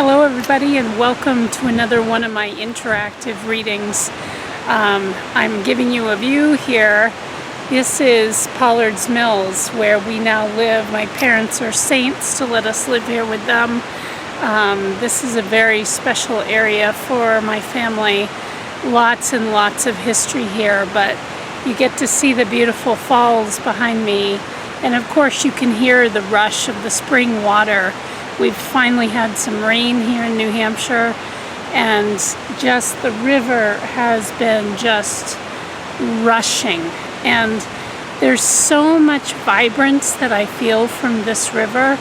Hello everybody, and welcome to another one of my interactive readings. I'm giving you a view here. This is Pollard's Mills, where we now live. My parents are saints to let us live here with them. This is a very special area for my family. Lots and lots of history here, but you get to see the beautiful falls behind me, and of course you can hear the rush of the spring water. We've finally had some rain here in New Hampshire, and just the river has been just rushing, and there's so much vibrance that I feel from this river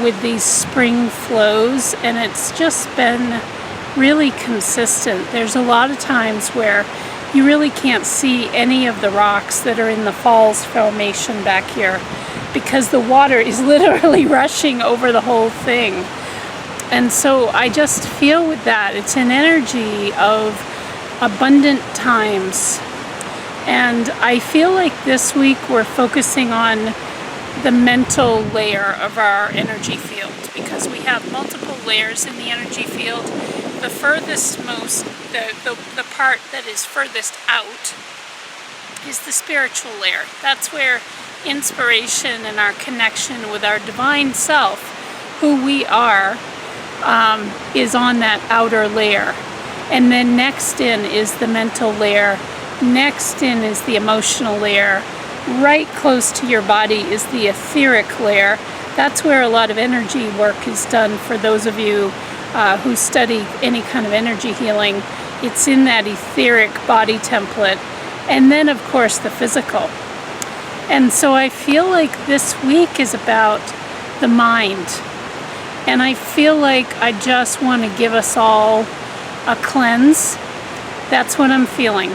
with these spring flows, and it's just been really consistent. There's a lot of times where you really can't see any of the rocks that are in the falls formation back here, because the water is literally rushing over the whole thing. And so I just feel with that, it's an energy of abundant times. And I feel like this week we're focusing on the mental layer of our energy field, because we have multiple layers in the energy field. The furthest most, the part that is furthest out is the spiritual layer. That's where inspiration and our connection with our divine self, who we are, is on that outer layer. And then next in is the mental layer. Next in is the emotional layer. Right close to your body is the etheric layer. That's where a lot of energy work is done for those of you who study any kind of energy healing. It's in that etheric body template. And then of course the physical. And so I feel like this week is about the mind. And I feel like I just want to give us all a cleanse. That's what I'm feeling.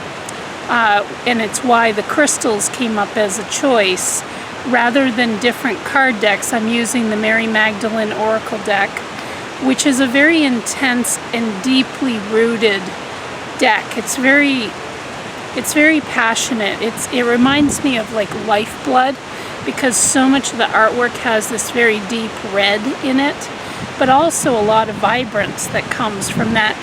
And it's why the crystals came up as a choice. Rather than different card decks, I'm using the Mary Magdalene Oracle deck, which is a very intense and deeply rooted deck. It's very passionate. It reminds me of like lifeblood, because so much of the artwork has this very deep red in it, but also a lot of vibrance that comes from that,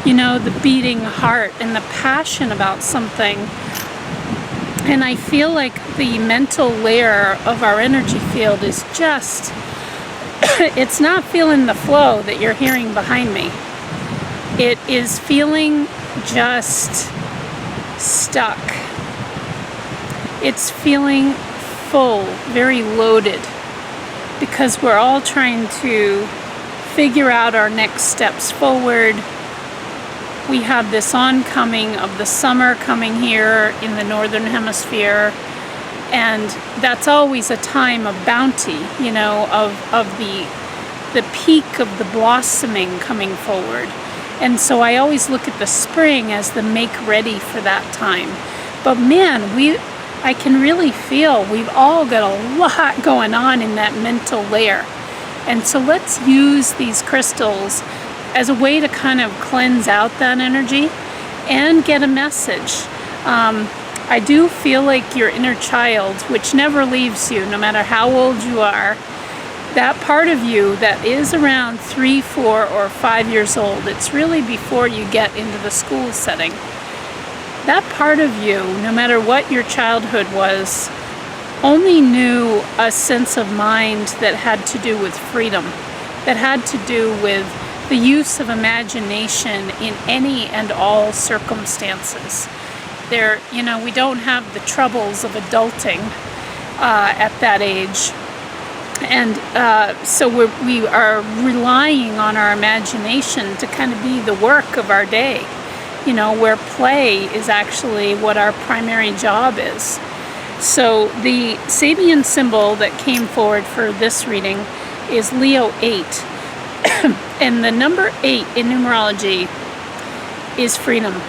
you know, the beating heart and the passion about something. And I feel like the mental layer of our energy field is just, it's not feeling the flow that you're hearing behind me. It is feeling just stuck. It's feeling full, very loaded, because we're all trying to figure out our next steps forward. We have this oncoming of the summer coming here in the northern hemisphere, and that's always a time of bounty, you know, of the peak of the blossoming coming forward. And so I always look at the spring as the make ready for that time. But man, I can really feel we've all got a lot going on in that mental layer. And so let's use these crystals as a way to kind of cleanse out that energy and get a message. I do feel like your inner child, which never leaves you, no matter how old you are, that part of you that is around 3, 4, or 5 years old, it's really before you get into the school setting. That part of you, no matter what your childhood was, only knew a sense of mind that had to do with freedom, that had to do with the use of imagination in any and all circumstances. There, you know, we don't have the troubles of adulting at that age. And so we are relying on our imagination to kind of be the work of our day, you know, where play is actually what our primary job is. So the Sabian symbol that came forward for this reading is Leo 8. And the number 8 in numerology is freedom.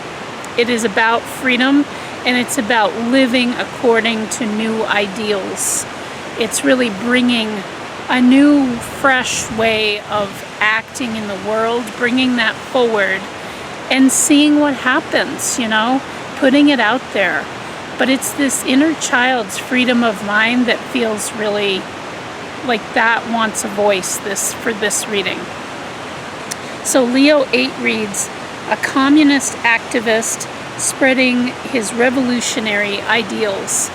It is about freedom, and it's about living according to new ideals. It's really bringing a new, fresh way of acting in the world, bringing that forward and seeing what happens, you know, putting it out there. But it's this inner child's freedom of mind that feels really like that wants a voice for this reading. So Leo 8 reads, a communist activist spreading his revolutionary ideals.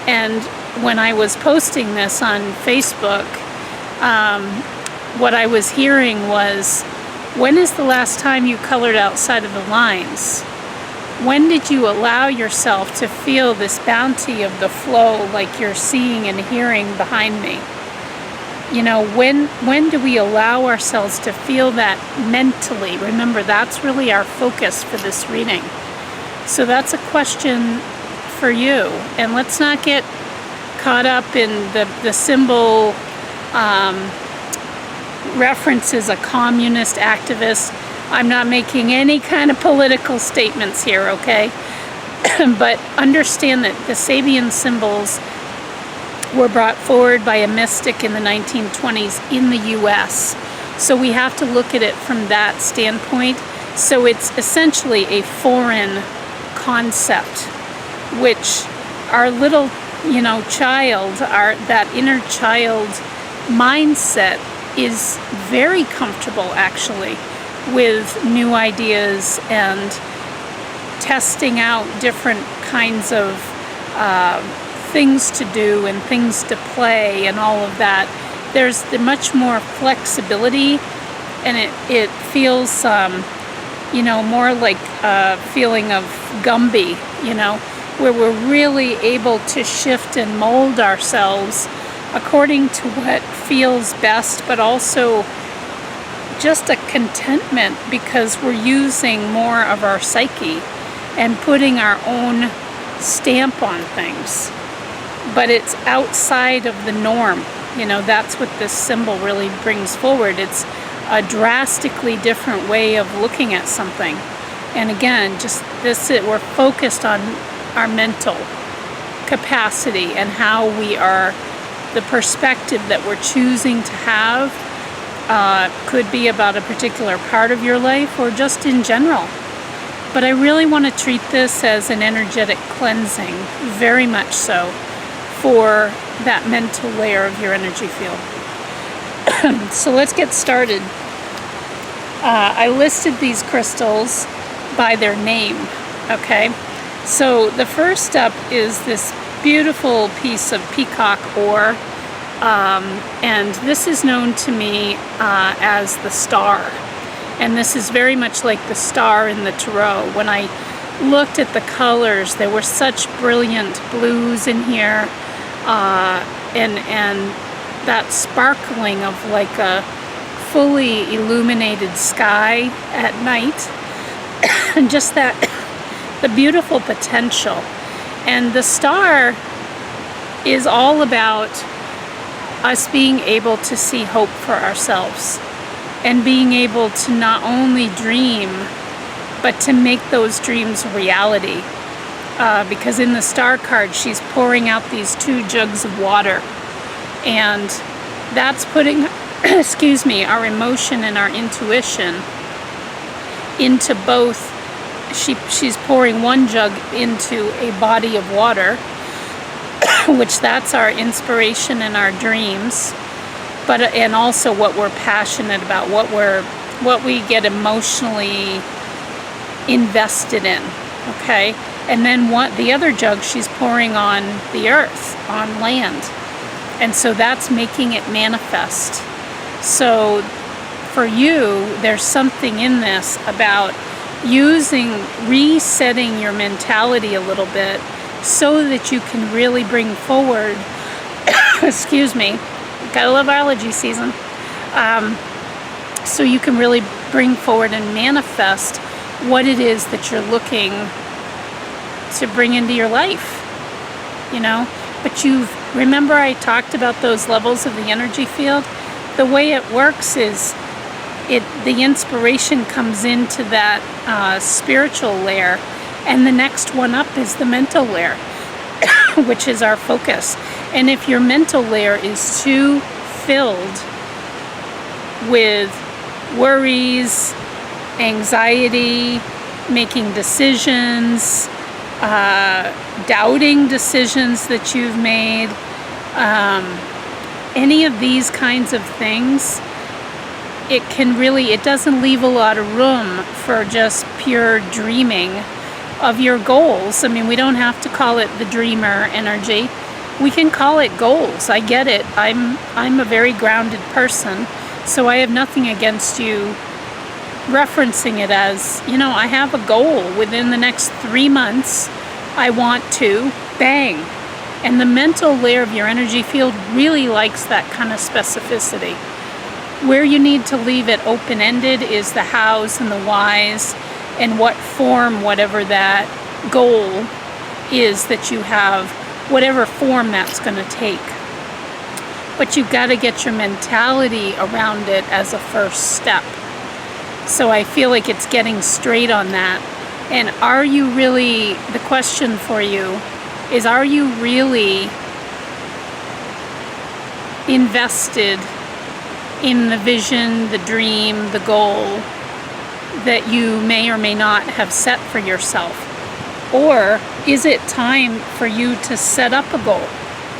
And when I was posting this on Facebook, what I was hearing was, when is the last time you colored outside of the lines? When did you allow yourself to feel this bounty of the flow like you're seeing and hearing behind me? You know, when do we allow ourselves to feel that mentally? Remember, that's really our focus for this reading. So that's a question for you. And let's not get caught up in the symbol references a communist activist. I'm not making any kind of political statements here, okay? But understand that the Sabian symbols were brought forward by a mystic in the 1920s in the US. So we have to look at it from that standpoint. So it's essentially a foreign concept, which our little, child, that inner child mindset is very comfortable actually with new ideas and testing out different kinds of things to do and things to play and all of that. There's much more flexibility, and it feels more like a feeling of Gumby, where we're really able to shift and mold ourselves according to what feels best, but also just a contentment because we're using more of our psyche and putting our own stamp on things. But it's outside of the norm. That's what this symbol really brings forward. It's a drastically different way of looking at something. And again, just we're focused on our mental capacity and how we are, the perspective that we're choosing to have could be about a particular part of your life or just in general. But I really want to treat this as an energetic cleansing, very much so, for that mental layer of your energy field. So let's get started. I listed these crystals by their name, okay? So the first up is this beautiful piece of peacock ore, and this is known to me as the star. And this is very much like the star in the tarot. When I looked at the colors, there were such brilliant blues in here, and that sparkling of like a fully illuminated sky at night, and just the beautiful potential. And the star is all about us being able to see hope for ourselves and being able to not only dream, but to make those dreams reality. Because in the star card, she's pouring out these 2 jugs of water, and that's putting, our emotion and our intuition into both. She's pouring 1 jug into a body of water, which that's our inspiration and our dreams, and also what we're passionate about, what we get emotionally invested in, okay? And then the other jug she's pouring on the earth, on land. And so that's making it manifest. So for you, there's something in this about resetting your mentality a little bit so that you can really bring forward, gotta love allergy season, so you can really bring forward and manifest what it is that you're looking to bring into your life, But remember I talked about those levels of the energy field? The way it works is the inspiration comes into that spiritual layer, and the next one up is the mental layer, which is our focus. And if your mental layer is too filled with worries, anxiety, making decisions, doubting decisions that you've made, any of these kinds of things, it can really, it doesn't leave a lot of room for just pure dreaming of your goals. I mean, we don't have to call it the dreamer energy. We can call it goals. I get it. I'm a very grounded person, so I have nothing against you referencing it as, you know, I have a goal within the next 3 months. I want to bang. And the mental layer of your energy field really likes that kind of specificity. Where you need to leave it open-ended is the hows and the whys, and what form, whatever that goal is that you have, whatever form that's going to take. But you've got to get your mentality around it as a first step. So I feel like it's getting straight on that. And are you really, the question for you is, are you really invested in the vision, the dream, the goal that you may or may not have set for yourself? Or is it time for you to set up a goal?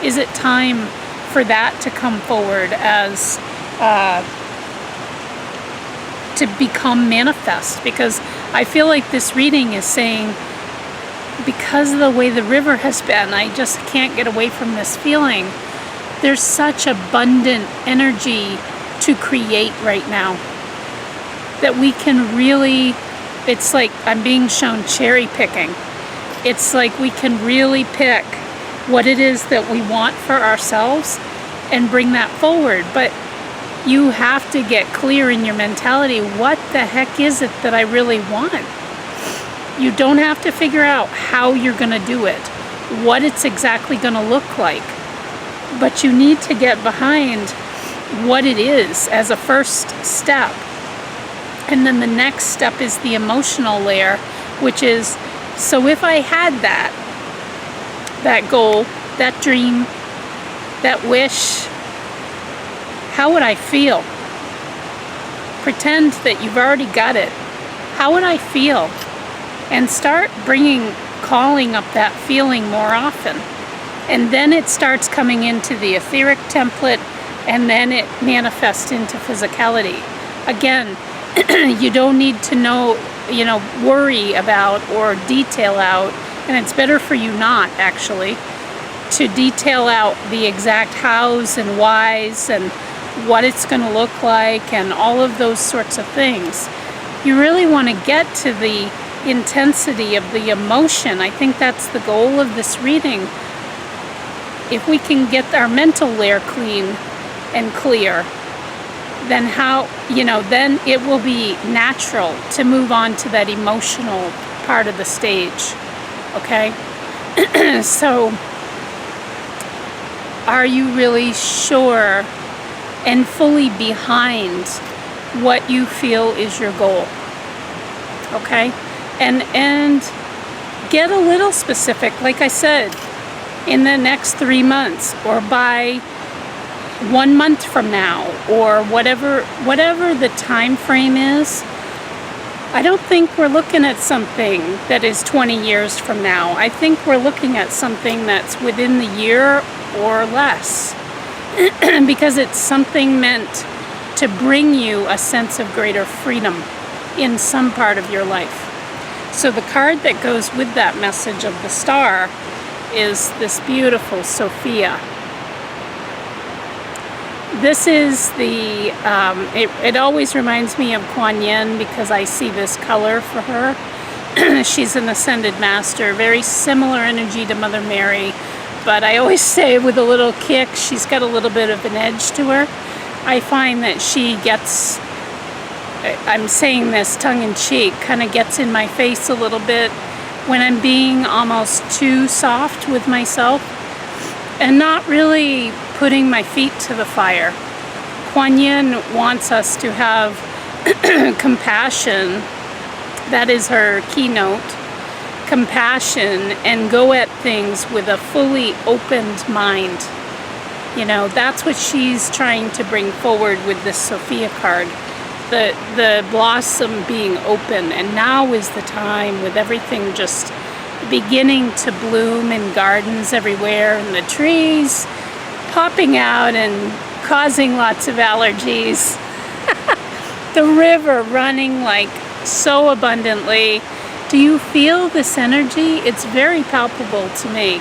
Is it time for that to come forward as to become manifest? Because I feel like this reading is saying, because of the way the river has been, I just can't get away from this feeling. There's such abundant energy to create right now that we can really, it's like I'm being shown cherry picking. It's like we can really pick what it is that we want for ourselves and bring that forward. But you have to get clear in your mentality, what the heck is it that I really want? You don't have to figure out how you're going to do it, what it's exactly going to look like. But you need to get behind what it is as a first step. And then the next step is the emotional layer, which is, so if I had that goal, that dream, that wish, how would I feel? Pretend that you've already got it. How would I feel? And start calling up that feeling more often. And then it starts coming into the etheric template, and then it manifests into physicality. Again, you don't need to worry about or detail out, and it's better for you not actually, to detail out the exact hows and whys and what it's going to look like and all of those sorts of things. You really want to get to the intensity of the emotion. I think that's the goal of this reading. If we can get our mental layer clean and clear, then then it will be natural to move on to that emotional part of the stage. Okay? So, are you really sure and fully behind what you feel is your goal? Okay? And get a little specific, like I said, in the next 3 months, or by 1 month from now, or whatever the time frame is. I don't think we're looking at something that is 20 years from now. I think we're looking at something that's within the year or less, because it's something meant to bring you a sense of greater freedom in some part of your life. So the card that goes with that message of the star is this beautiful Sophia. This is it always reminds me of Kuan Yin, because I see this color for her. She's an ascended master, very similar energy to Mother Mary, but I always say with a little kick, she's got a little bit of an edge to her. I find that she gets, I'm saying this tongue-in-cheek, kind of gets in my face a little bit when I'm being almost too soft with myself and not really putting my feet to the fire. Kuan Yin wants us to have compassion. That is her keynote. Compassion, and go at things with a fully opened mind. That's what she's trying to bring forward with this Sophia card. The blossom being open, and now is the time, with everything just beginning to bloom in gardens everywhere, and the trees popping out and causing lots of allergies. the river running like so abundantly. Do you feel this energy? It's very palpable to me.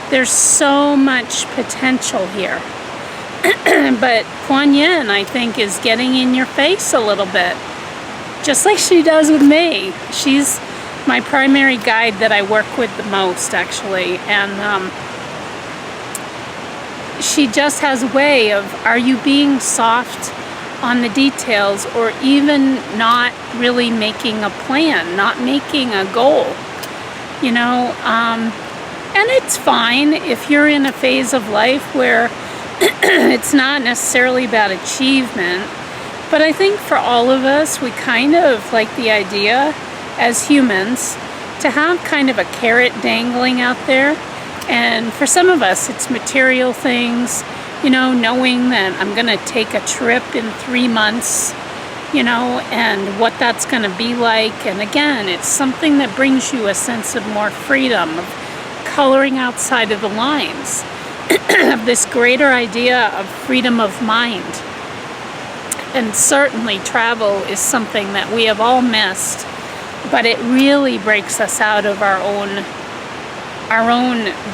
There's so much potential here. But Kuan Yin, I think, is getting in your face a little bit, just like she does with me. She's my primary guide that I work with the most, actually, and she just has a way of, are you being soft on the details, or even not really making a plan, not making a goal, you know? And it's fine if you're in a phase of life where it's not necessarily about achievement, but I think for all of us, we kind of like the idea as humans to have kind of a carrot dangling out there. And for some of us, it's material things, you know, knowing that I'm going to take a trip in 3 months, you know, and what that's going to be like. And again, it's something that brings you a sense of more freedom, of coloring outside of the lines, of this greater idea of freedom of mind. And certainly travel is something that we have all missed, but it really breaks us out of our own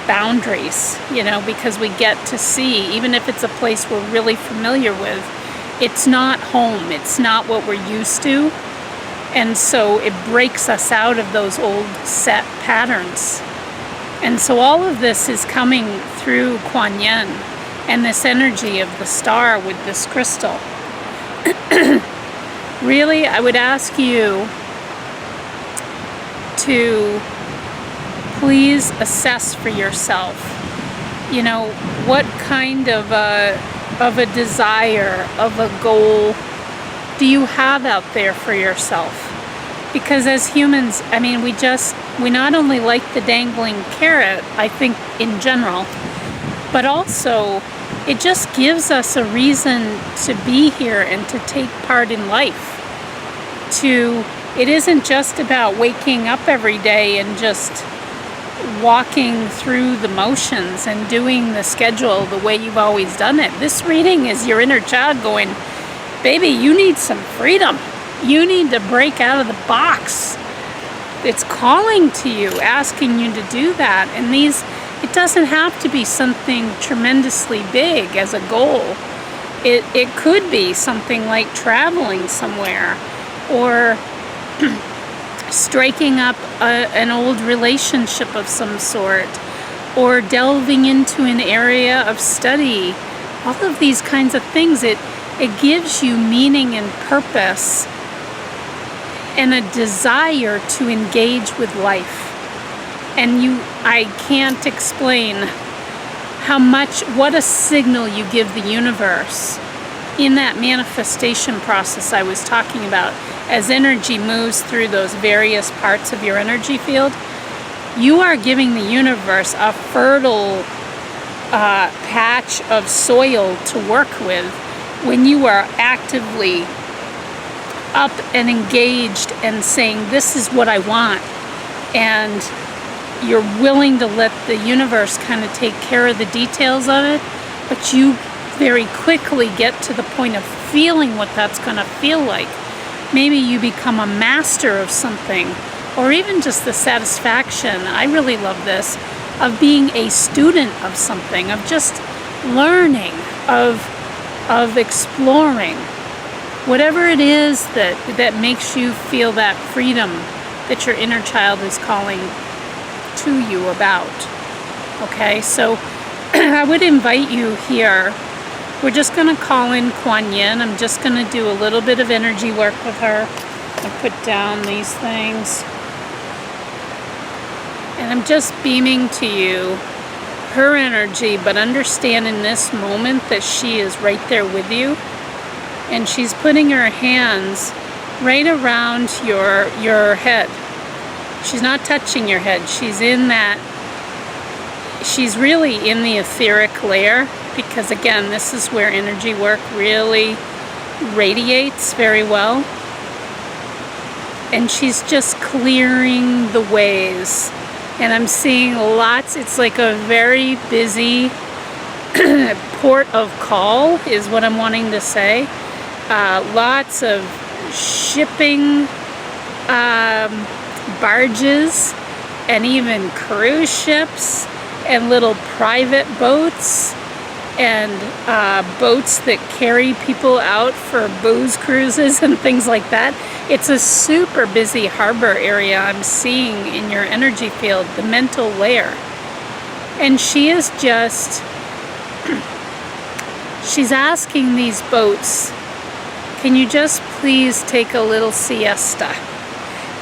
boundaries, you know, because we get to see, even if it's a place we're really familiar with, it's not home, it's not what we're used to, and so it breaks us out of those old set patterns. And so all of this is coming through Kuan Yin and this energy of the star with this crystal. Really, I would ask you to please assess for yourself, you know, what kind of a desire, of a goal do you have out there for yourself? Because as humans, I mean, we not only like the dangling carrot, I think in general, but also it just gives us a reason to be here and to take part in life. It isn't just about waking up every day and just walking through the motions and doing the schedule the way you've always done it. This reading is your inner child going, baby, you need some freedom. You need to break out of the box. It's calling to you, asking you to do that. And it doesn't have to be something tremendously big as a goal. It could be something like traveling somewhere, or striking up an old relationship of some sort, or delving into an area of study. All of these kinds of things, it gives you meaning and purpose and a desire to engage with life. And I can't explain what a signal you give the universe in that manifestation process I was talking about. As energy moves through those various parts of your energy field, you are giving the universe a fertile patch of soil to work with when you are actively up and engaged and saying, this is what I want. And you're willing to let the universe kind of take care of the details of it, but you very quickly get to the point of feeling what that's going to feel like. Maybe you become a master of something, or even just the satisfaction, I really love this, of being a student of something, of just learning, of exploring. Whatever it is that makes you feel that freedom that your inner child is calling to you about. Okay, so I would invite you here. We're just going to call in Kuan Yin. I'm just going to do a little bit of energy work with her. I put down these things. And I'm just beaming to you her energy, but understand in this moment that she is right there with you. And she's putting her hands right around your head. She's not touching your head. She's really in the etheric layer, because again, this is where energy work really radiates very well. And she's just clearing the ways. And I'm seeing lots, it's like a very busy port of call is what I'm wanting to say. lots of shipping barges and even cruise ships and little private boats and boats that carry people out for booze cruises and things like that. It's a super busy harbor area I'm seeing in your energy field, the mental layer. And she is just, she's asking these boats, can you just please take a little siesta?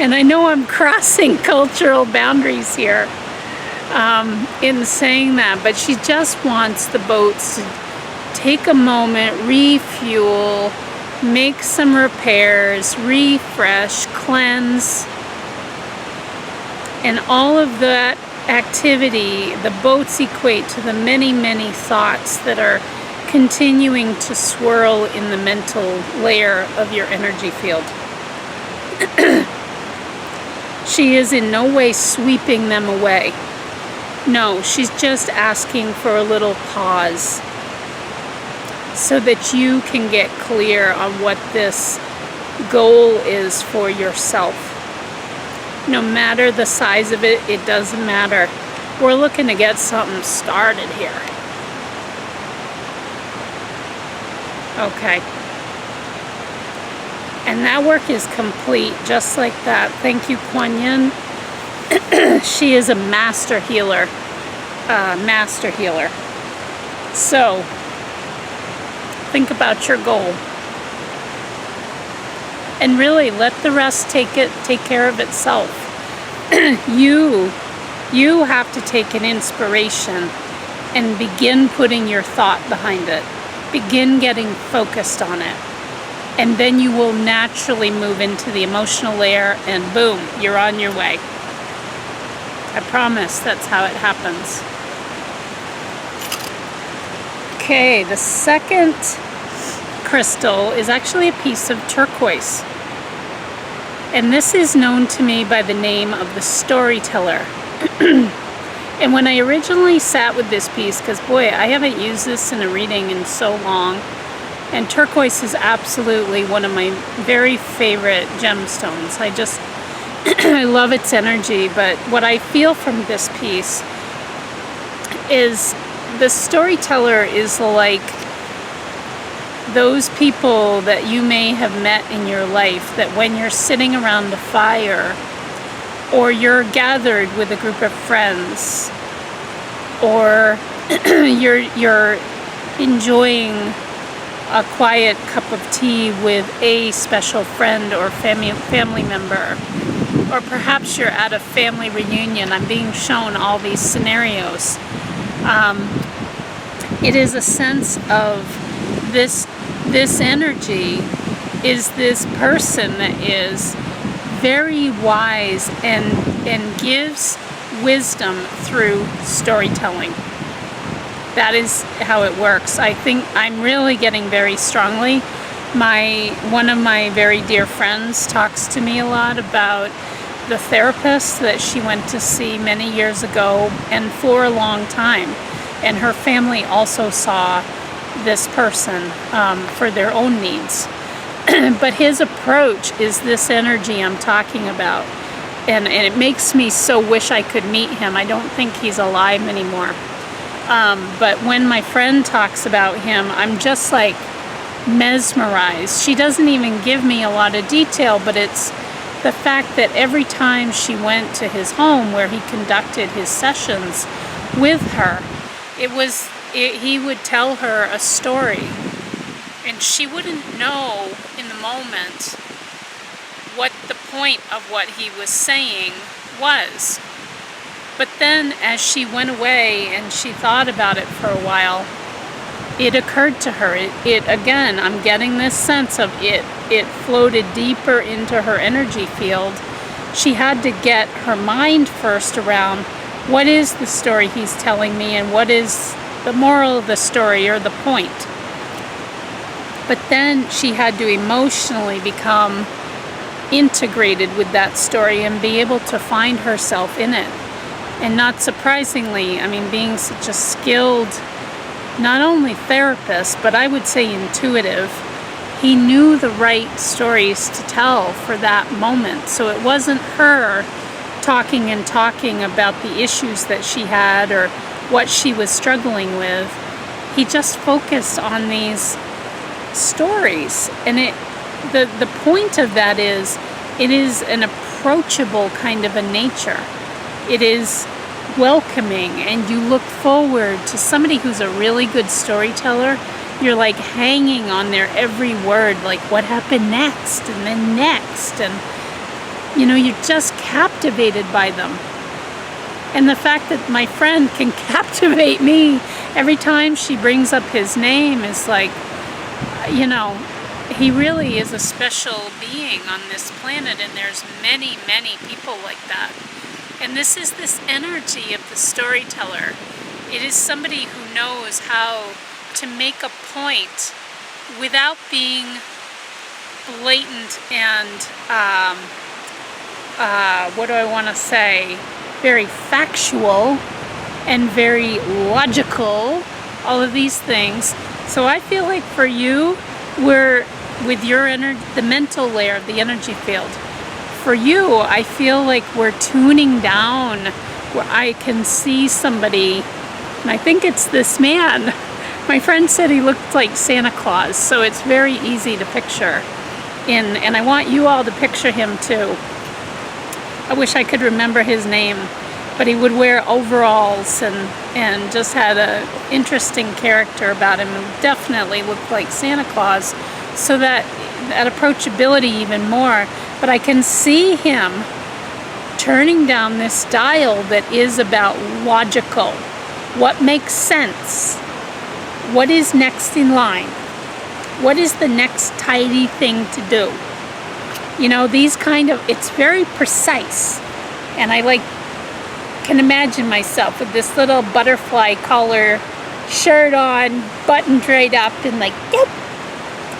And I know I'm crossing cultural boundaries here in saying that, but she just wants the boats to take a moment, refuel, make some repairs, refresh, cleanse, and all of that activity. The boats equate to the many, many thoughts that are continuing to swirl in the mental layer of your energy field. She is in no way sweeping them away. No, she's just asking for a little pause so that you can get clear on what this goal is for yourself. No matter the size of it, it doesn't matter. We're looking to get something started here. Okay. And that work is complete, just like that. Thank you, Kuan Yin. She is a master healer. So, think about your goal. And really, let the rest take care of itself. You have to take an inspiration and begin putting your thought behind it. Begin getting focused on it. And then you will naturally move into the emotional layer and boom, you're on your way. I promise that's how it happens. Okay, the second crystal is actually a piece of turquoise. And this is known to me by the name of the Storyteller. And when I originally sat with this piece, because boy, I haven't used this in a reading in so long, and turquoise is absolutely one of my very favorite gemstones. I love its energy, but what I feel from this piece is the Storyteller is like those people that you may have met in your life, that when you're sitting around a fire or you're gathered with a group of friends or you're enjoying a quiet cup of tea with a special friend or family member, or perhaps you're at a family reunion. I'm being shown all these scenarios. It is a sense of this energy is this person that is very wise and gives wisdom through storytelling. That is how it works. I think I'm really getting very strongly. One of my very dear friends talks to me a lot about the therapist that she went to see many years ago and for a long time. And her family also saw this person for their own needs. But his approach is this energy I'm talking about. And it makes me so wish I could meet him. I don't think he's alive anymore. But when my friend talks about him, I'm just like mesmerized. She doesn't even give me a lot of detail, but it's the fact that every time she went to his home where he conducted his sessions with her, he would tell her a story, and she wouldn't know in the moment what the point of what he was saying was. But then as she went away and she thought about it for a while, it occurred to her. Again, I'm getting this sense of it floated deeper into her energy field. She had to get her mind first around what is the story he's telling me and what is the moral of the story or the point. But then she had to emotionally become integrated with that story and be able to find herself in it. And not surprisingly, I mean, being such a skilled, not only therapist, but I would say intuitive, he knew the right stories to tell for that moment. So it wasn't her talking and talking about the issues that she had or what she was struggling with. He just focused on these stories. And the point of that is, it is an approachable kind of a nature. It is welcoming, and you look forward to somebody who's a really good storyteller. You're like hanging on their every word, like what happened next and then next, and you're just captivated by them. And the fact that my friend can captivate me every time she brings up his name is like, he really is a special being on this planet, and there's many, many people like that. And this is this energy of the storyteller. It is somebody who knows how to make a point without being blatant and, very factual and very logical, all of these things. So I feel like for you, with your the mental layer of the energy field, for you, I feel like we're tuning down, where I can see somebody, and I think it's this man. My friend said he looked like Santa Claus, so it's very easy to picture. And I want you all to picture him too. I wish I could remember his name, but he would wear overalls and just had an interesting character about him. He definitely looked like Santa Claus, so that approachability even more. But I can see him turning down this dial that is about logical. What makes sense? What is next in line? What is the next tidy thing to do? These it's very precise. And I can imagine myself with this little butterfly collar shirt on, buttoned right up, and yep,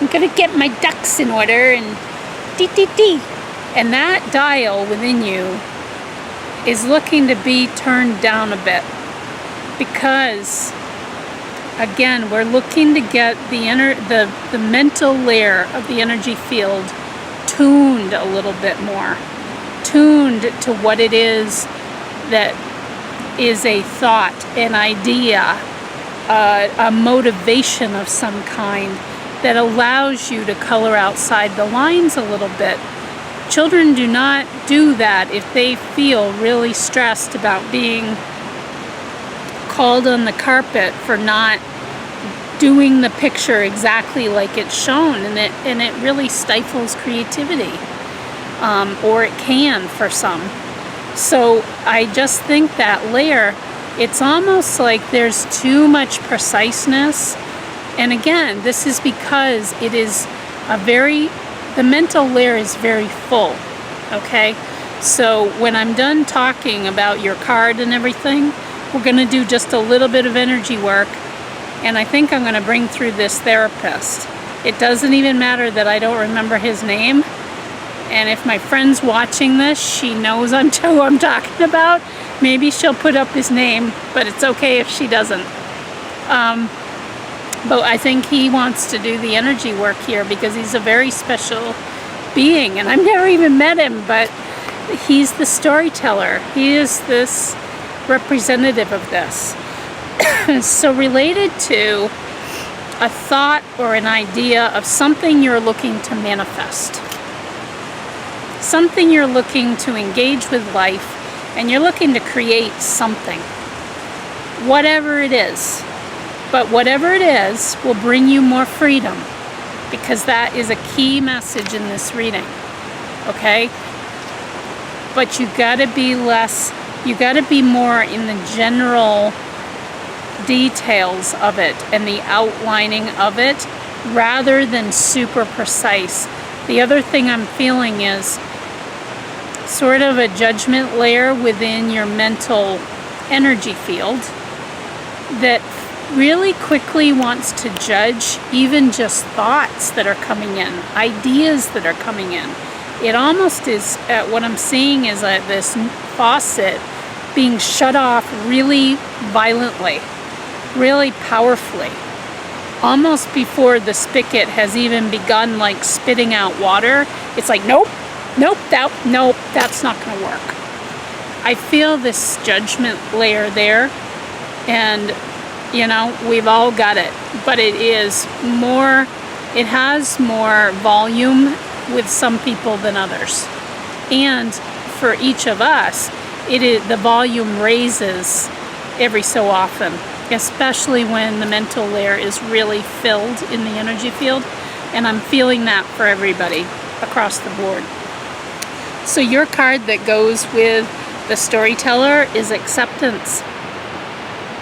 I'm gonna get my ducks in order, and dee. And that dial within you is looking to be turned down a bit, because again, we're looking to get the mental layer of the energy field tuned a little bit more, tuned to what it is that is a thought, an idea, a motivation of some kind that allows you to color outside the lines a little bit. Children do not do that if they feel really stressed about being called on the carpet for not doing the picture exactly like it's shown, and it really stifles creativity, or it can for some. So I just think that layer, it's almost like there's too much preciseness. And again, this is because it is the mental layer is very full, okay? So when I'm done talking about your card and everything, we're gonna do just a little bit of energy work, and I think I'm gonna bring through this therapist. It doesn't even matter that I don't remember his name, and if my friend's watching this, she knows who I'm talking about. Maybe she'll put up his name, but it's okay if she doesn't. But I think he wants to do the energy work here because he's a very special being, and I've never even met him, but he's the storyteller. He is this representative of this. So related to a thought or an idea of something you're looking to manifest, something you're looking to engage with life, and you're looking to create something, whatever it is. But whatever it is will bring you more freedom, because that is a key message in this reading, okay? But you gotta be more in the general details of it and the outlining of it, rather than super precise. The other thing I'm feeling is sort of a judgment layer within your mental energy field that really quickly wants to judge even just thoughts that are coming in, ideas that are coming in. It almost is, what I'm seeing is this faucet being shut off really violently, really powerfully. almost before the spigot has even begun like spitting out water, it's like, nope, nope, nope, that's not going to work. I feel this judgment layer there, and you know, we've all got it, but it has more volume with some people than others. And for each of us, the volume raises every so often, especially when the mental layer is really filled in the energy field. And I'm feeling that for everybody across the board. So your card that goes with the Storyteller is acceptance.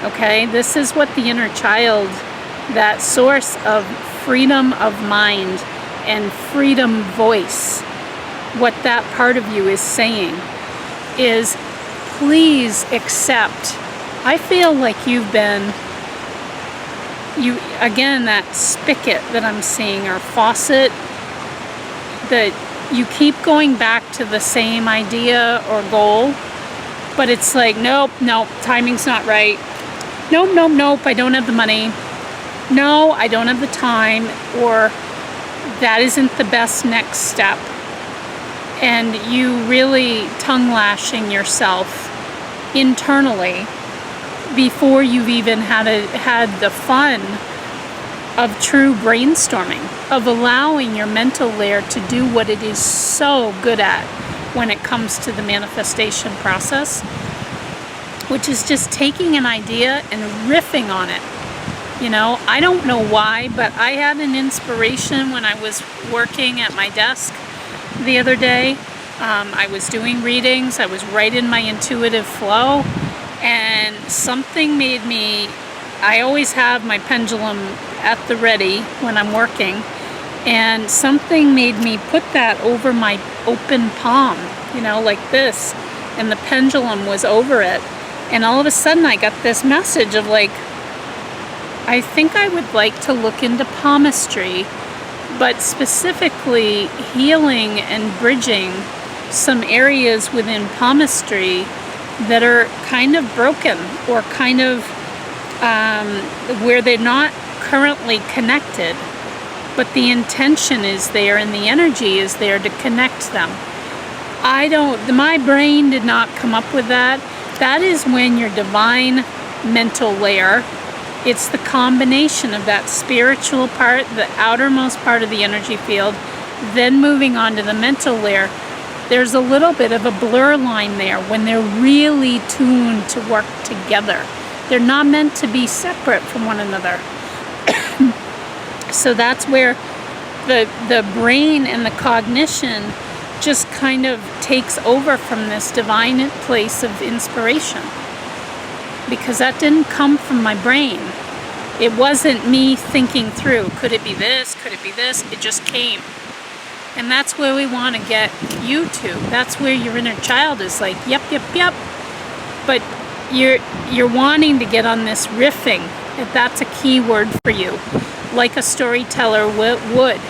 Okay, this is what the inner child, that source of freedom of mind and freedom voice, what that part of you is saying is, please accept. I feel like again, that spigot that I'm seeing, or faucet, that you keep going back to the same idea or goal, but it's like, nope, timing's not right. Nope, I don't have the money. No, I don't have the time, or that isn't the best next step. And you really tongue lashing yourself internally before you've even had the fun of true brainstorming, of allowing your mental layer to do what it is so good at when it comes to the manifestation process, which is just taking an idea and riffing on it. You know, I don't know why, but I had an inspiration when I was working at my desk the other day. I was doing readings, I was right in my intuitive flow, and something made me, I always have my pendulum at the ready when I'm working, and something made me put that over my open palm, you know, like this, and the pendulum was over it, and all of a sudden I got this message of like, I think I would like to look into palmistry, but specifically healing and bridging some areas within palmistry that are kind of broken, or kind of where they're not currently connected, but the intention is there and the energy is there to connect them. My brain did not come up with that. That is when your divine mental layer, it's the combination of that spiritual part, the outermost part of the energy field, then moving on to the mental layer. There's a little bit of a blur line there when they're really tuned to work together. They're not meant to be separate from one another. So that's where the brain and the cognition just kind of takes over from this divine place of inspiration. Because that didn't come from my brain. It wasn't me thinking through, could it be this, could it be this? It just came. And that's where we want to get you to. That's where your inner child is like, yep. But you're wanting to get on this riffing. That's a key word for you. Like a storyteller would.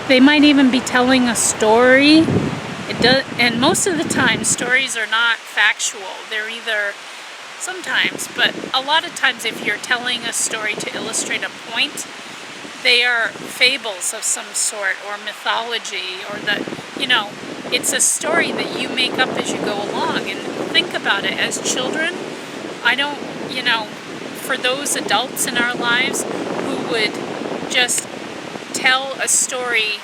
They might even be telling a story. And most of the time, stories are not factual. They're either, sometimes, but a lot of times if you're telling a story to illustrate a point, they are fables of some sort, or mythology, or it's a story that you make up as you go along. And think about it, as children, for those adults in our lives who would just tell a story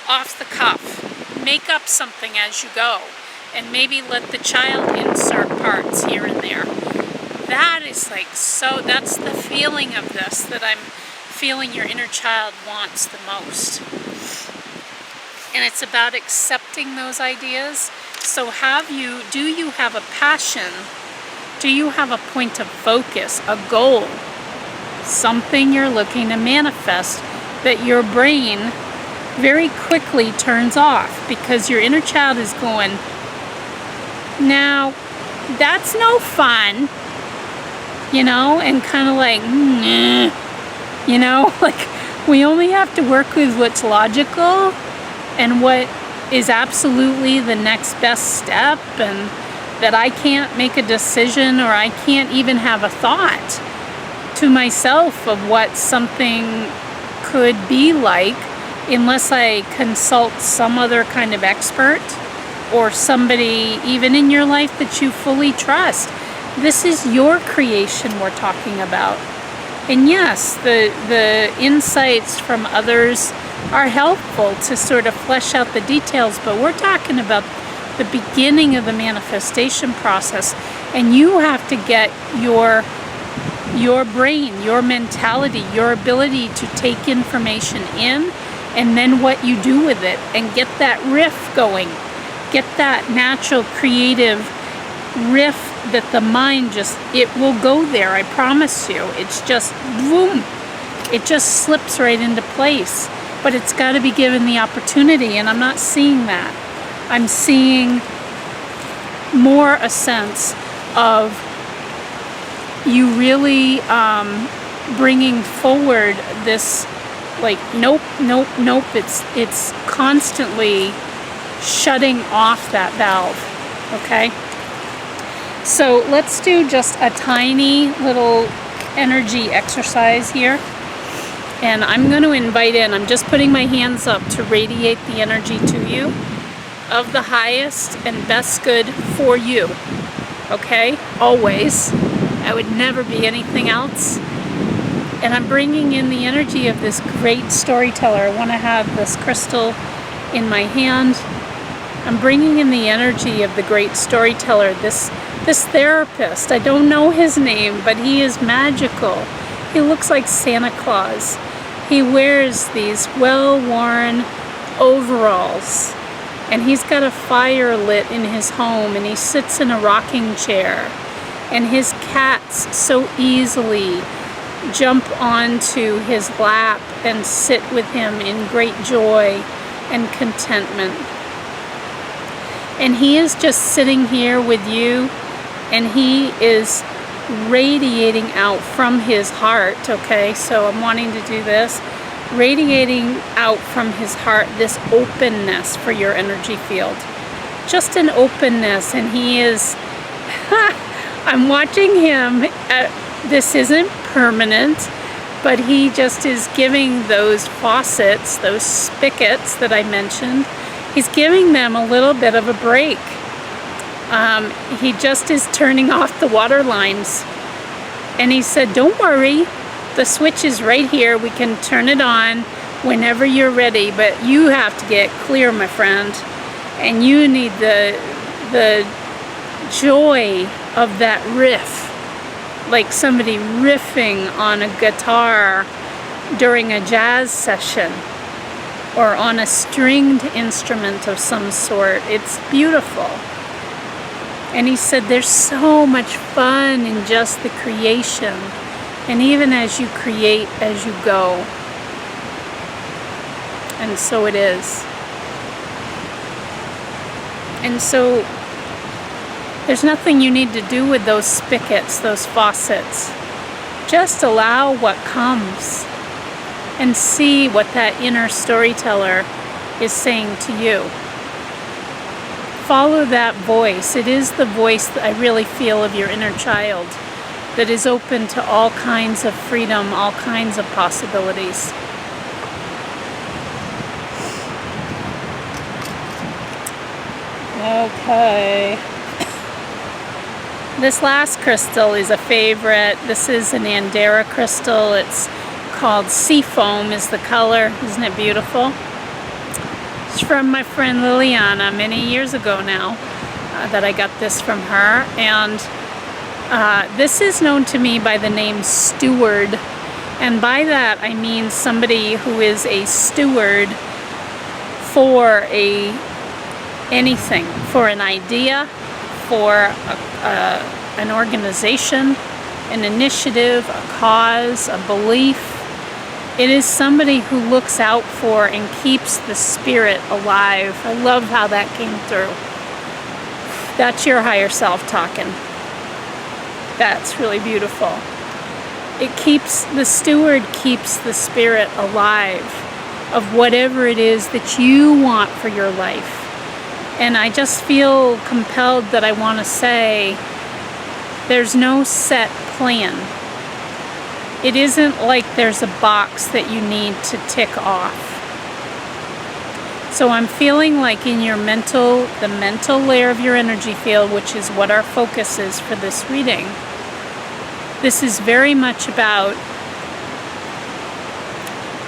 off the cuff, make up something as you go, and maybe let the child insert parts here and there. That is that's the feeling of this, that I'm feeling your inner child wants the most. And it's about accepting those ideas. So do you have a passion? Do you have a point of focus, a goal? Something you're looking to manifest that your brain very quickly turns off, because your inner child is going, now, that's no fun, and kind of like, like we only have to work with what's logical and what is absolutely the next best step, and that I can't make a decision, or I can't even have a thought to myself of what something could be like unless I consult some other kind of expert or somebody even in your life that you fully trust. This is your creation we're talking about. And yes, the insights from others are helpful to sort of flesh out the details, but we're talking about the beginning of the manifestation process, and you have to get your brain, your mentality, your ability to take information in, and then what you do with it, and get that riff going. Get that natural creative riff that the mind it will go there, I promise you. It's just boom, it just slips right into place, but it's got to be given the opportunity, and I'm not seeing that. I'm seeing more a sense of you really bringing forward this, like, nope, it's constantly shutting off that valve. Okay, so let's do just a tiny little energy exercise here, and I'm going to invite in, I'm just putting my hands up to radiate the energy to you of the highest and best good for you. Okay, always. I would never be anything else. And I'm bringing in the energy of this great storyteller. I want to have this crystal in my hand. I'm bringing in the energy of the great storyteller, this therapist. I don't know his name, but he is magical. He looks like Santa Claus. He wears these well-worn overalls, and he's got a fire lit in his home, and he sits in a rocking chair, and his cats so easily jump onto his lap and sit with him in great joy and contentment. And he is just sitting here with you, and he is radiating out from his heart. Okay, so I'm wanting to do this, radiating out from his heart this openness for your energy field, just an openness. And he is I'm watching him this isn't permanent, but he just is giving those faucets, those spigots that I mentioned, he's giving them a little bit of a break. He just is turning off the water lines, and he said, don't worry, the switch is right here, we can turn it on whenever you're ready, but you have to get clear, my friend, and you need the joy of that riff, like somebody riffing on a guitar during a jazz session or on a stringed instrument of some sort. It's beautiful. And he said there's so much fun in just the creation, and even as you create as you go. And so it is. And so there's nothing you need to do with those spigots, those faucets. Just allow what comes and see what that inner storyteller is saying to you. Follow that voice. It is the voice that I really feel of your inner child that is open to all kinds of freedom, all kinds of possibilities. Okay. This last crystal is a favorite. This is an Andera crystal. It's called Seafoam is the color. Isn't it beautiful? It's from my friend Liliana many years ago now that I got this from her. And this is known to me by the name Steward. And by that I mean somebody who is a steward for anything, for an idea, for an organization, an initiative, a cause, a belief. It is somebody who looks out for and keeps the spirit alive. I love how that came through. That's your higher self talking. That's really beautiful. The steward keeps the spirit alive of whatever it is that you want for your life. And I just feel compelled that I want to say there's no set plan. it isn't like there's a box that you need to tick off. So I'm feeling like in your the mental layer of your energy field, which is what our focus is for this reading, this is very much about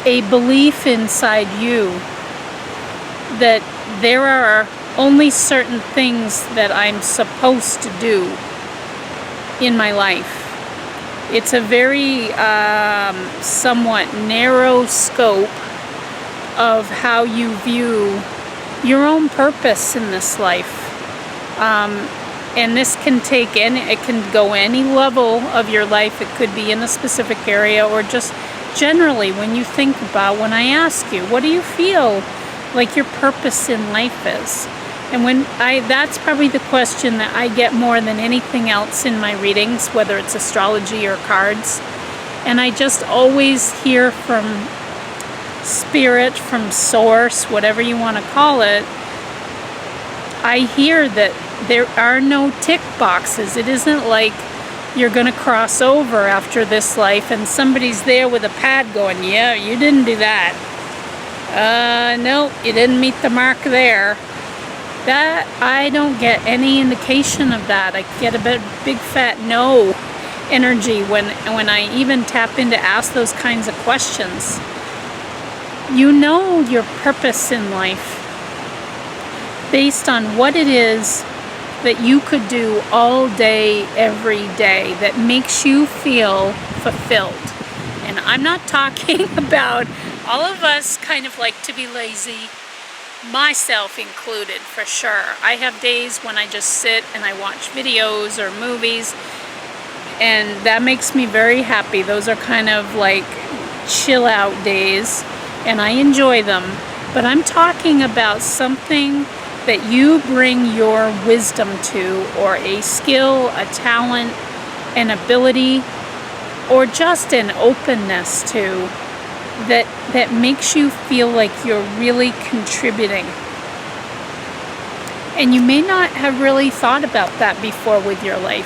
a belief inside you that there are only certain things that I'm supposed to do in my life. It's a very somewhat narrow scope of how you view your own purpose in this life. And this can it can go any level of your life. It could be in a specific area, or just generally when you think about, when I ask you, what do you feel like your purpose in life is? And that's probably the question that I get more than anything else in my readings, whether it's astrology or cards. And I just always hear from spirit, from source, whatever you want to call it, I hear that there are no tick boxes. It isn't like you're going to cross over after this life and somebody's there with a pad going, yeah, you didn't do that. No, you didn't meet the mark there. That, I don't get any indication of that. I get a big fat no energy when I even tap in to ask those kinds of questions. You know your purpose in life based on what it is that you could do all day, every day, that makes you feel fulfilled. And I'm not talking about, all of us kind of like to be lazy, myself included, for sure. I have days when I just sit and I watch videos or movies, and that makes me very happy. Those are kind of like chill out days, and I enjoy them. But I'm talking about something that you bring your wisdom to, or a skill, a talent, an ability, or just an openness to, that makes you feel like you're really contributing. And you may not have really thought about that before with your life.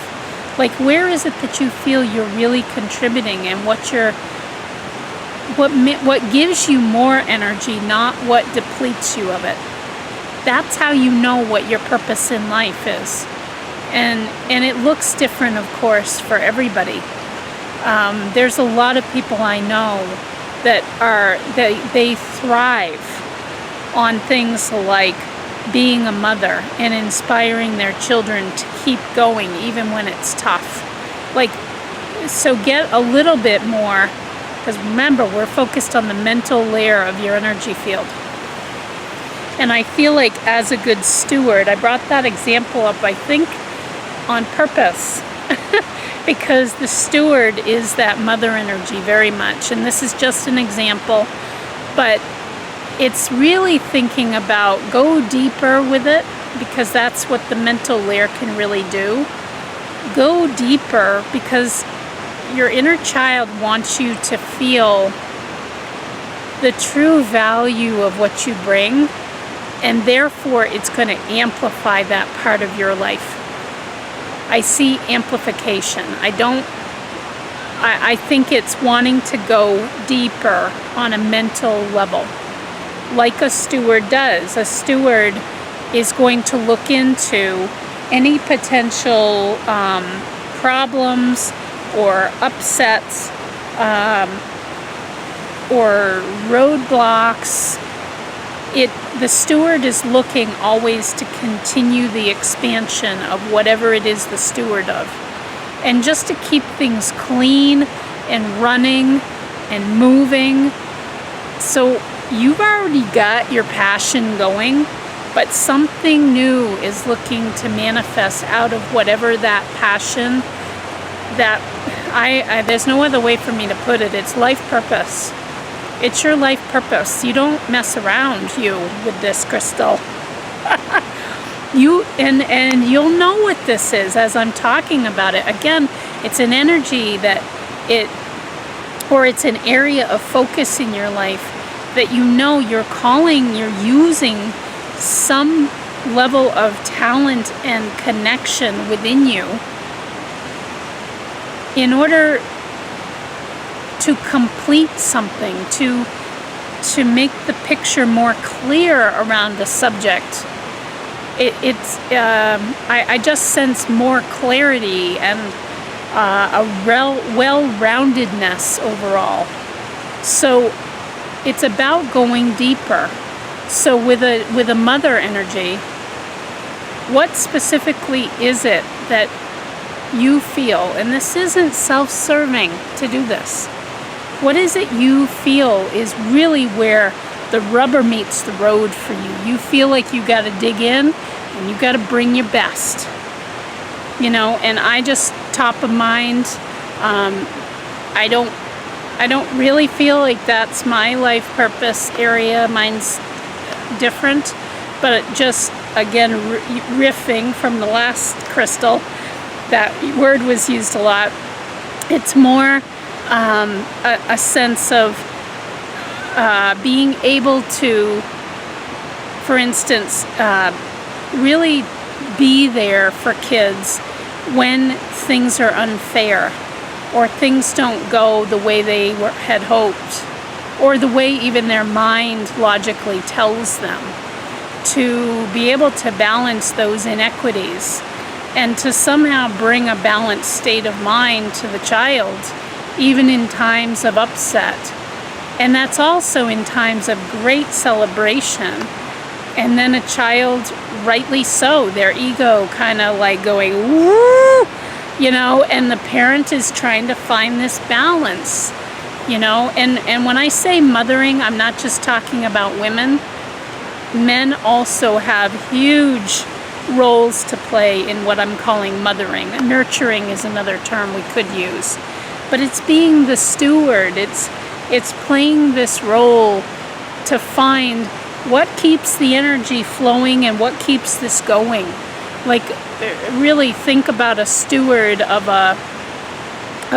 Like, where is it that you feel you're really contributing, and what gives you more energy, not what depletes you of it? That's how you know what your purpose in life is. And it looks different, of course, for everybody. There's a lot of people I know that they thrive on things like being a mother and inspiring their children to keep going even when it's tough. Like, so get a little bit more, because remember, we're focused on the mental layer of your energy field. And I feel like as a good steward, I brought that example up, I think, on purpose. Because the steward is that mother energy very much. And this is just an example. But it's really thinking about, go deeper with it, because that's what the mental layer can really do. Go deeper, because your inner child wants you to feel the true value of what you bring. And therefore, it's going to amplify that part of your life. I see amplification. I think it's wanting to go deeper on a mental level, like a steward does. A steward is going to look into any potential problems or upsets or roadblocks. The steward is looking always to continue the expansion of whatever it is the steward of. And just to keep things clean and running and moving. So you've already got your passion going, but something new is looking to manifest out of whatever that passion, there's no other way for me to put it. It's life purpose. It's your life purpose. You don't mess around with this crystal. And you'll know what this is as I'm talking about it. Again, it's an energy it's an area of focus in your life that you're using some level of talent and connection within you in order to complete something, to make the picture more clear around the subject. I just sense more clarity and a well-roundedness overall. So it's about going deeper. So with a mother energy, what specifically is it that you feel? And this isn't self-serving to do this. What is it you feel is really where the rubber meets the road for you? You feel like you got to dig in and you got to bring your best. You know, and I just top of mind, I don't really feel like that's my life purpose area. Mine's different, but just again riffing from the last crystal, that word was used a lot. It's more a sense of being able to, for instance, really be there for kids when things are unfair or things don't go the way they had hoped, or the way even their mind logically tells them, to be able to balance those inequities and to somehow bring a balanced state of mind to the child, even in times of upset. And that's also in times of great celebration. And then a child, rightly so, their ego kind of like going, woo, you know, and the parent is trying to find this balance, you know. And when I say mothering, I'm not just talking about women. Men also have huge roles to play in what I'm calling mothering. Nurturing is another term we could use. But it's being the steward. It's playing this role to find what keeps the energy flowing and what keeps this going. Like, really think about a steward of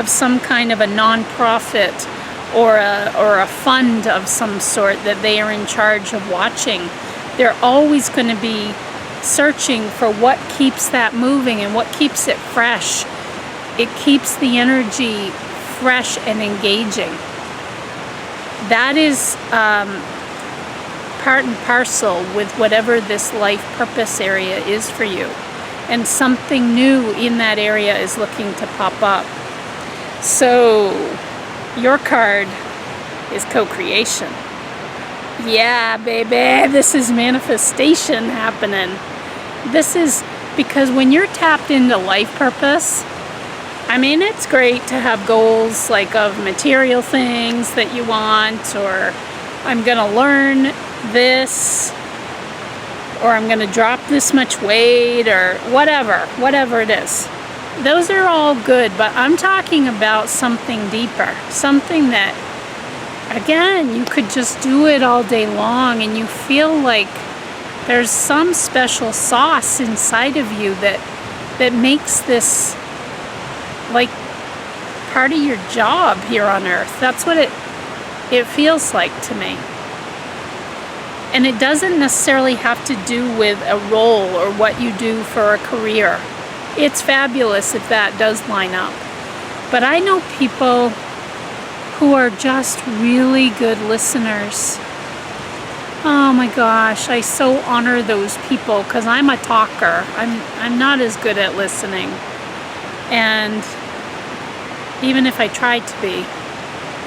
some kind of a non-profit or a fund of some sort that they are in charge of watching. They're always going to be searching for what keeps that moving and what keeps it fresh. It keeps the energy fresh and engaging. That is part and parcel with whatever this life purpose area is for you. And something new in that area is looking to pop up. So your card is co-creation. Yeah, baby, this is manifestation happening. This is because when you're tapped into life purpose, I mean, it's great to have goals like of material things that you want, or I'm gonna learn this, or I'm gonna drop this much weight, or whatever it is. Those are all good, but I'm talking about something deeper, something that, again, you could just do it all day long and you feel like there's some special sauce inside of you that makes this like part of your job here on earth. That's what it feels like to me. And it doesn't necessarily have to do with a role or what you do for a career. It's fabulous if that does line up. But I know people who are just really good listeners. Oh my gosh, I so honor those people because I'm a talker. I'm not as good at listening. And even if I tried to be.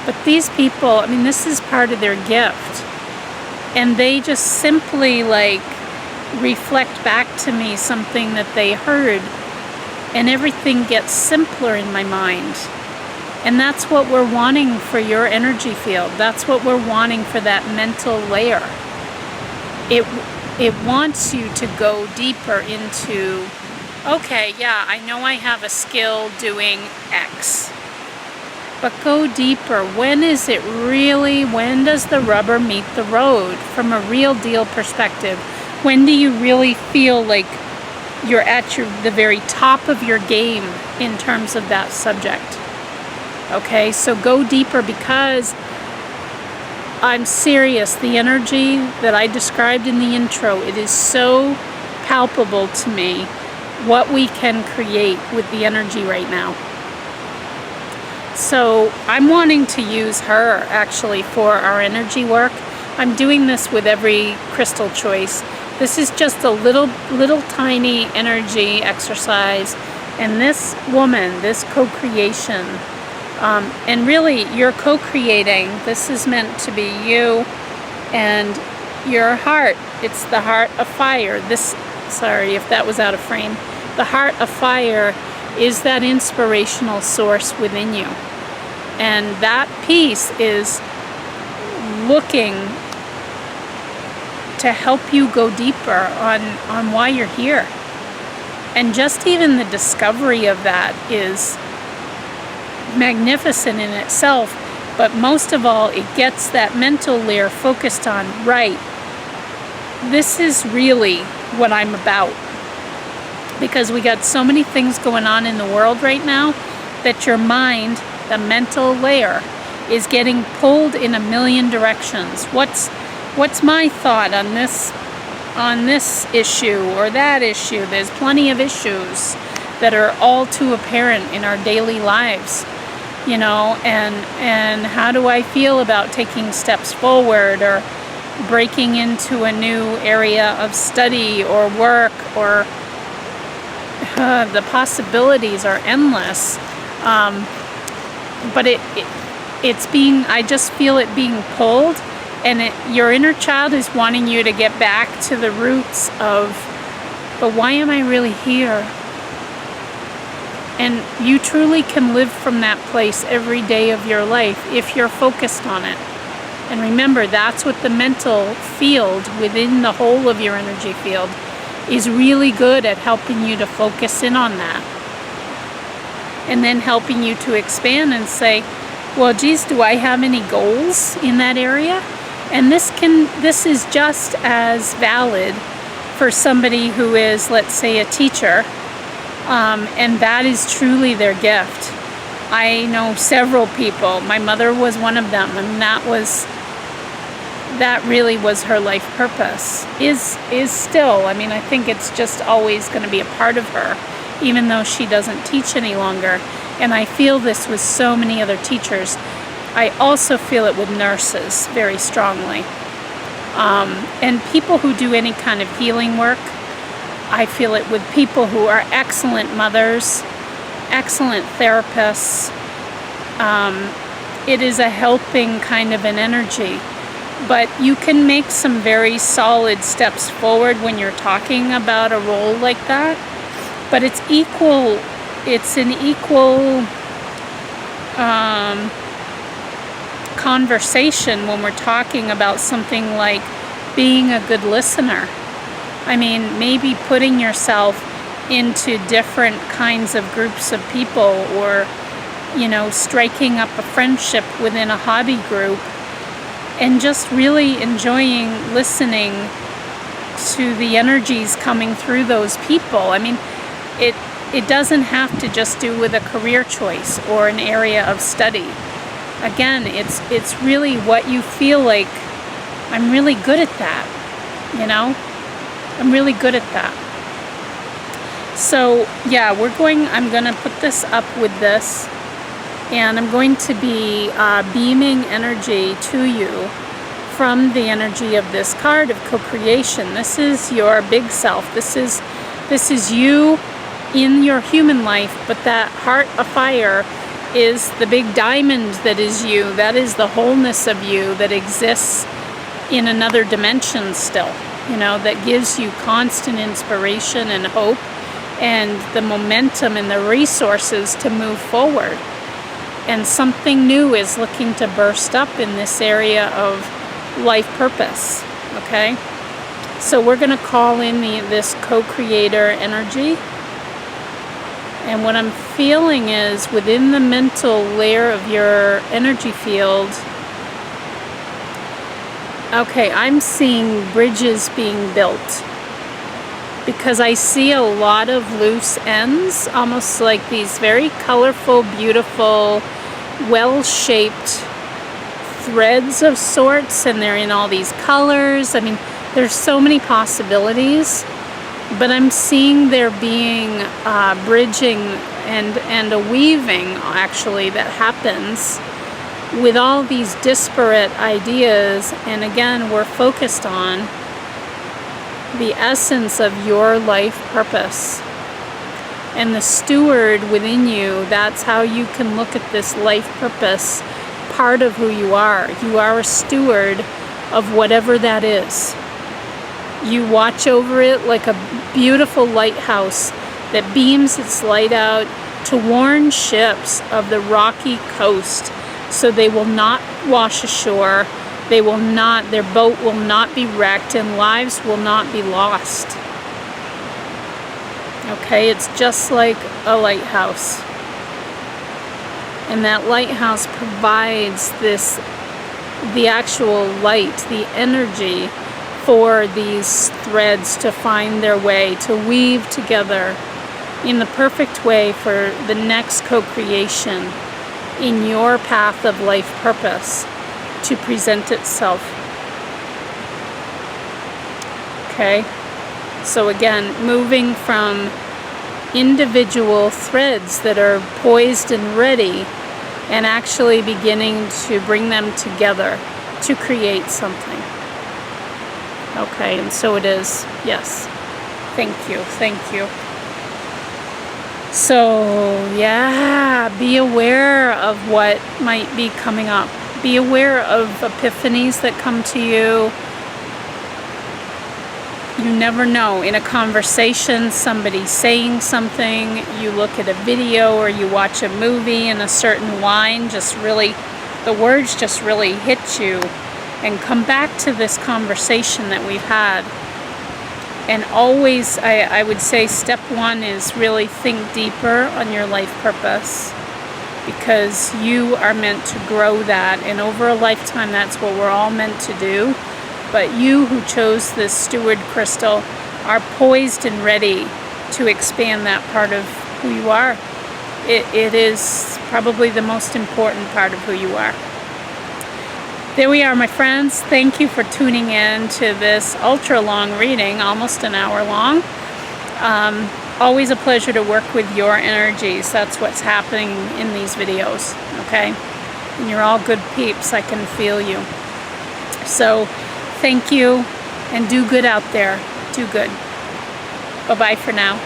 But these people, I mean, this is part of their gift. And they just simply like reflect back to me something that they heard, and everything gets simpler in my mind. And that's what we're wanting for your energy field. That's what we're wanting for that mental layer. It wants you to go deeper into, okay, yeah, I know I have a skill doing X. But go deeper. When is it really, when does the rubber meet the road from a real deal perspective? When do you really feel like you're at the very top of your game in terms of that subject? Okay, so go deeper, because I'm serious. The energy that I described in the intro, it is so palpable to me what we can create with the energy right now. So I'm wanting to use her actually for our energy work. I'm doing this with every crystal choice. This is just a little tiny energy exercise. And this woman, this co-creation, and really you're co-creating. This is meant to be you and your heart. It's the heart of fire. Sorry if that was out of frame. The heart of fire is that inspirational source within you. And that piece is looking to help you go deeper on why you're here. And just even the discovery of that is magnificent in itself. But most of all, it gets that mental layer focused on, right, this is really what I'm about. Because we got so many things going on in the world right now that your mind, the mental layer, is getting pulled in a million directions. What's my thought on this issue or that issue? There's plenty of issues that are all too apparent in our daily lives, you know, and how do I feel about taking steps forward or breaking into a new area of study or work, or the possibilities are endless. But I just feel it being pulled, and your inner child is wanting you to get back to the roots of, but why am I really here? And you truly can live from that place every day of your life if you're focused on it. And remember, that's what the mental field within the whole of your energy field is really good at, helping you to focus in on that. And then helping you to expand and say, well, geez, do I have any goals in that area? And this is just as valid for somebody who is, let's say, a teacher, and that is truly their gift. I know several people. My mother was one of them, and that really was her life purpose. Is still. I mean, I think it's just always going to be a part of her, even though she doesn't teach any longer. And I feel this with so many other teachers. I also feel it with nurses very strongly. And people who do any kind of healing work. I feel it with people who are excellent mothers, excellent therapists. It is a helping kind of an energy. But you can make some very solid steps forward when you're talking about a role like that. But it's an equal conversation when we're talking about something like being a good listener. I mean, maybe putting yourself into different kinds of groups of people, or, you know, striking up a friendship within a hobby group, and just really enjoying listening to the energies coming through those people. I mean, it doesn't have to just do with a career choice or an area of study. Again, it's really what you feel like. I'm really good at that, you know? I'm really good at that. So yeah, I'm gonna put this up with this, and I'm going to be beaming energy to you from the energy of this card of co-creation. This is your big self. This is you in your human life, but that heart of fire is the big diamond that is you. That is the wholeness of you that exists in another dimension still, you know, that gives you constant inspiration and hope and the momentum and the resources to move forward. And something new is looking to burst up in this area of life purpose, okay? So we're going to call in this co-creator energy. And what I'm feeling is within the mental layer of your energy field, okay, I'm seeing bridges being built, because I see a lot of loose ends, almost like these very colorful, beautiful, well-shaped threads of sorts, and they're in all these colors. I mean, there's so many possibilities, but I'm seeing there being bridging and a weaving actually that happens with all these disparate ideas. And again, we're focused on the essence of your life purpose. And the steward within you, that's how you can look at this life purpose part of who you are. You are a steward of whatever that is. You watch over it like a beautiful lighthouse that beams its light out to warn ships of the rocky coast so they will not wash ashore, their boat will not be wrecked, and lives will not be lost. Okay, it's just like a lighthouse. And that lighthouse provides the actual light, the energy for these threads to find their way, to weave together in the perfect way for the next co-creation in your path of life purpose to present itself. Okay? So again, moving from individual threads that are poised and ready and actually beginning to bring them together to create something. Okay, and so it is. Yes. Thank you. Thank you. So, yeah, be aware of what might be coming up. Be aware of epiphanies that come to you. You never know. In a conversation, somebody saying something, you look at a video or you watch a movie and a certain line the words just really hit you. And come back to this conversation that we've had. And always, I would say step one is really think deeper on your life purpose, because you are meant to grow that. And over a lifetime, that's what we're all meant to do. But you who chose this steward crystal are poised and ready to expand that part of who you are. It is probably the most important part of who you are. There we are, my friends. Thank you for tuning in to this ultra long reading, almost an hour long. Always a pleasure to work with your energies. That's what's happening in these videos, okay? And you're all good peeps. I can feel you. So thank you, and do good out there. Do good. Bye-bye for now.